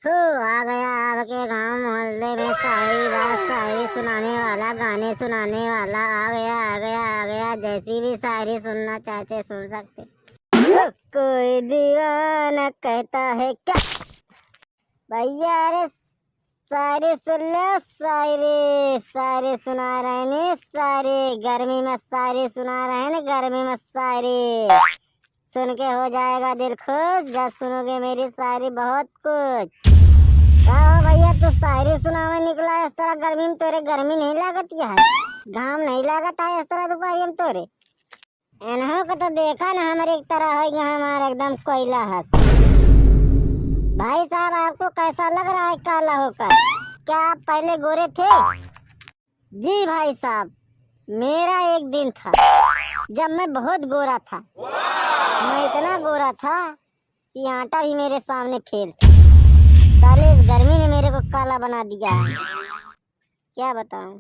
हो आ गया आपके गांव मोहल्ले में शायरी बात शायरी सुनाने वाला गाने सुनाने वाला आ गया जैसी भी शायरी सुनना चाहते सुन सकते। ओ, कोई दीवाना कहता है क्या भैया रे शायरी सुन लो शायरी शायरी सुना रहे ने शायरी गर्मी में शायरी सुना रहे हैं गर्मी में शायरी सुन के हो जाएगा दिल खुश जब सुनोगे मेरी शायरी बहुत कुछ। हाँ भैया तू शायरी सुनावे निकला इस तरह गर्मी में तोरे गर्मी नहीं लागत यार घाम नहीं लागत है इस तरह दोपहर में तोरे एनहो को तो देखा ना हमारे एक तरह है हमारा एकदम कोयला है। भाई साहब आपको कैसा लग रहा है काला होकर क्या आप पहले गोरे थे? जी भाई साहब मेरा एक दिन था जब मैं बहुत गोरा था मैं इतना गोरा था कि आटा भी मेरे सामने फेल था। साले इस गर्मी ने मेरे को काला बना दिया है क्या बताऊं।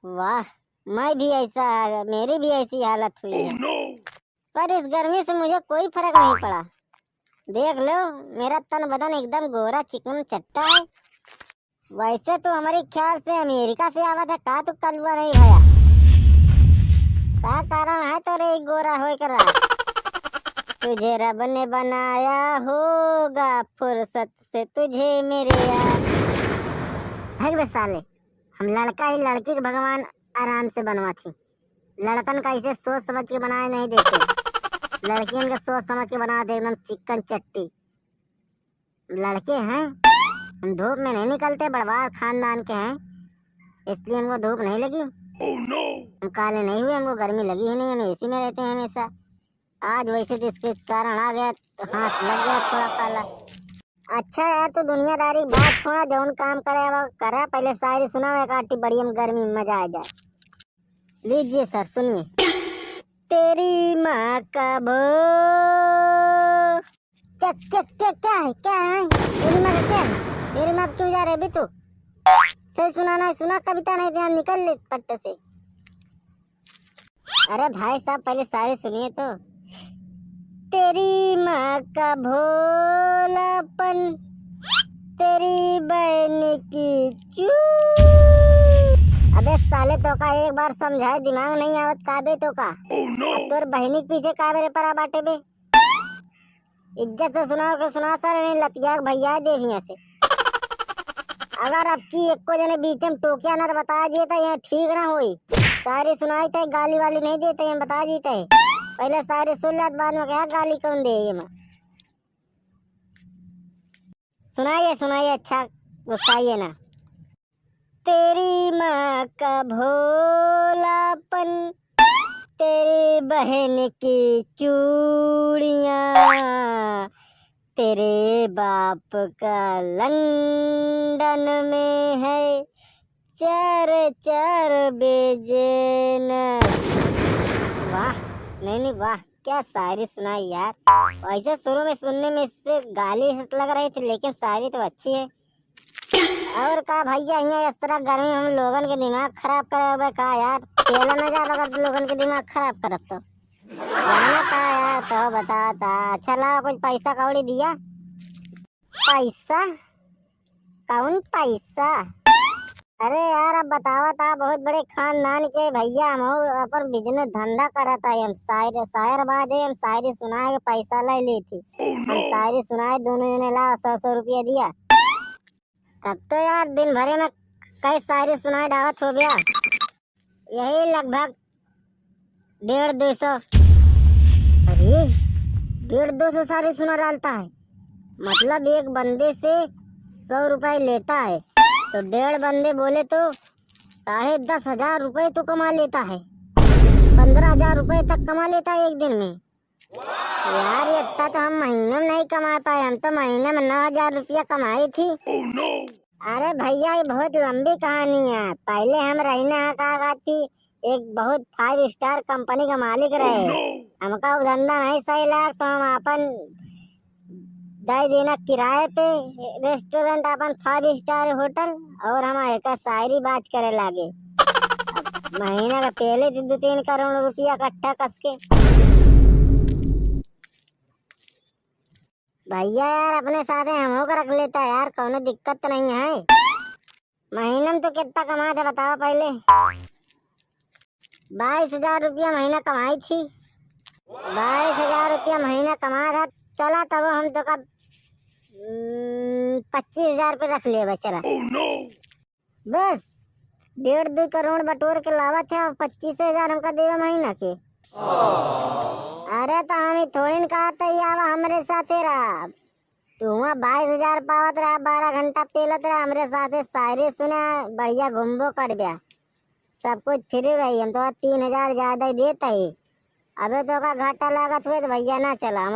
वाह मैं भी ऐसा मेरी भी ऐसी हालत हुई है पर इस गर्मी से मुझे कोई फर्क नहीं पड़ा। देख लो मेरा तन बदन एकदम गोरा चिकन चट्टा है। वैसे तो हमारे ख्याल से अमेरिका से आवा था का तो कलुआ नहीं भया का कारण है तो रे गोरा हो कर तुझे रब ने बनाया होगा फुर्सत से तुझे मेरे यार। है बे साले हम लड़का ही लड़की के भगवान आराम से बनवा थी। लड़कन का इसे सोच समझ के बनाए नहीं देते लड़कियों का सोच समझ के बना दे एकदम चिकन चट्टी। लड़के हैं हम धूप में नहीं निकलते बड़वार खानदान के हैं इसलिए हमको धूप नहीं लगी। हम काले नहीं हुए हमको गर्मी लगी ही नहीं हम एसी में रहते हैं हमेशा। आज वैसे तो इसके कारण आ गया तो हाथ लग गया थोड़ा काला। अच्छा यार तो दुनियादारी बात छोड़ा जौन काम करे वो करे पहले शायरी सुनाओ एक आटी बड़ी हम गर्मी में मजा आ जाए। लीजिए सर सुनिए। तेरी माँ का भो क्या क्या क्या क्या है मेरी माँ का क्या है मेरी माँ क्यों जा रहे अभी तू सही सुनाना सुना कविता नहीं ध्यान निकल ले पट्टे से। अरे भाई साहब पहले शायरी सुनिए तो। तेरी माँ का भोलापन तेरी बहन की चू। अबे साले तो का एक बार समझाए दिमाग नहीं आवत काबे तो का अब तोर बहनी के पीछे काबे रे परा बाटे बे। इज्जत से सुनाओ के सुना सर नहीं लतिया भैया देविया से। अगर अब की एक को जने बीच में टोकिया ना तो बता दिए था ये ठीक ना हुई। सारी सुनाई थे गाली वाली नहीं देते हैं बता देते हैं पहले सारे सुन लेते बाद में क्या गाली कौन दे ये मैं। सुनाइए सुनाइए अच्छा गुस्साइए ना। तेरी माँ का भोलापन तेरी बहन की चूड़ियाँ तेरे बाप का लंदन में है चार चार बिजनेस। वाह नहीं वाह क्या शायरी सुनाई यार। वैसे शुरू में सुनने में इससे गाली लग रही थी लेकिन शायरी तो अच्छी है। और का भैया यहाँ इस तरह गर्मी हम लोगन के दिमाग खराब करे का यार पहला न जा अगर लोगन के दिमाग खराब करब तो जाना था यार तो बता था। अच्छा लगा कुछ पैसा कौड़ी दिया पैसा कौन पैसा। अरे यार अब बतावा था बहुत बड़े खानदान के भैया हम अपन बिजनेस धंधा करा था हम शायर बात है हम शायरी सुना के पैसा ले ली थी। हम शायरी सुनाए दोनों ने ला 100 रुपया दिया तब तो यार दिन भरे में कई शायरी सुनाए दावत हो गया यही लगभग 150-200। अरे 150-200 शायरी सुना डालता है मतलब एक बंदे से 100 रुपए लेता है तो 1.5 बंदे बोले तो 10,500 रुपए तो कमा लेता है 15,000 रुपए तक कमा लेता है एक दिन में। यार ये इतना तो हम महीने में नहीं कमा पाए हम तो महीने में 9,000 रुपया कमाई थी। अरे भैया ये बहुत लंबी कहानी है। पहले हम रहना कहा थी एक बहुत 5 स्टार कंपनी का मालिक रहे हमका धंधा नहीं सही लगा तो हम अपन दे देना किराए पे रेस्टोरेंट अपन 5 स्टार होटल और हम एक शायरी बात करे लागे। महीने का पहले 2-3 करोड़ रुपया इकट्ठा कस के भैया यार अपने साथ हमो को रख लेता यार, कौनो दिक्कत तो नहीं है। महीने में तो कितना कमाते बताओ पहले। 22,000 रुपया महीना कमाई थी। 22,000 रुपया महीना कमा था। चला तब हम तो कब 25,000 रुपये रख लिए चला। बस 1.5-2 करोड़ बटोर के लावत है और 25,000 हमका देवा महीना के। अरे तो हम थोड़ी कहा था हमरे साथ रहा। तू 22,000 पावत रहा, 12 घंटा पेलत रहा हमरे साथ, शायरी सुना, बढ़िया घूमबो कर बिया, सब कुछ फ्री रही। हम तो 3,000 ज्यादा ही देता ही। अबे तो का घाटा लागत हुए तो भैया ना चला।